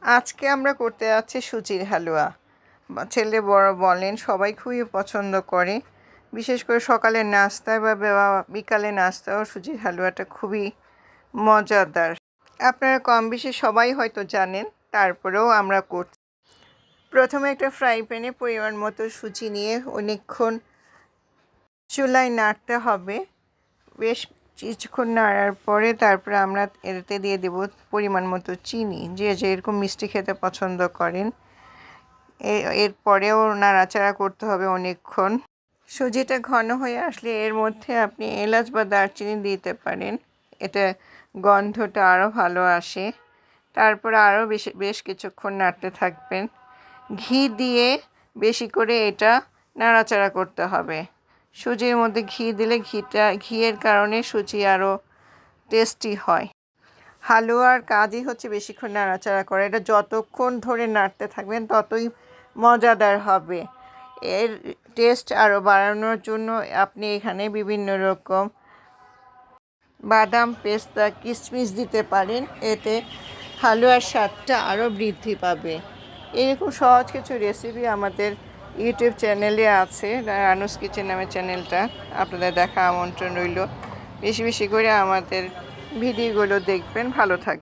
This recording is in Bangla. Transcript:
আজকে আমরা করতে যাচ্ছি সুজির হালুয়া। ছেলে বড় বলেন সবাই খুবই পছন্দ করে। বিশেষ করে সকালের নাস্তায় বা বিকালের নাস্তাও সুজির হালুয়াটা খুবই মজাদার। আপনারা কম বেশি সবাই হয়তো জানেন, তারপরেও আমরা করছি। প্রথমে একটা ফ্রাই প্যানে পরিমাণ মতো সুজি নিয়ে অনেকক্ষণ চুলায় নাড়তে হবে। বেশ কিছুক্ষণ নাড়ার পরে তারপরে আমরা এতে দিয়ে দেব পরিমাণ মতো চিনি, যে যেরকম মিষ্টি খেতে পছন্দ করেন। এরপরেও নাড়াচাড়া করতে হবে অনেকক্ষণ। সুজিটা ঘন হয়ে আসলে এর মধ্যে আপনি এলাচ বা দারচিনি দিতে পারেন, এতে গন্ধটা আরও ভালো আসে। তারপরে আরও বেশ কিছুক্ষণ নাড়তে থাকবেন। ঘি দিয়ে বেশি করে এটা নাড়াচাড়া করতে হবে। সুজির মধ্যে ঘি দিলে ঘিয়ের কারণে সুজি আরও টেস্টি হয়। হালুয়ার কাজই হচ্ছে বেশিক্ষণ নাড়াচাড়া করা। এটা যতক্ষণ ধরে নাড়তে থাকবেন ততই মজাদার হবে। এর টেস্ট আরও বাড়ানোর জন্য আপনি এখানে বিভিন্ন রকম বাদাম, পেস্তা, কিশমিশ দিতে পারেন, এতে হালুয়ার স্বাদটা আরও বৃদ্ধি পাবে। এরকম সহজ কিছু রেসিপি আমাদের ইউটিউব চ্যানেলে আছে, রানুস কিচেন নামে চ্যানেলটা, আপনাদের দেখা আমন্ত্রণ রইল। বেশি বেশি করে আমাদের ভিডিওগুলো দেখবেন। ভালো থাকবেন।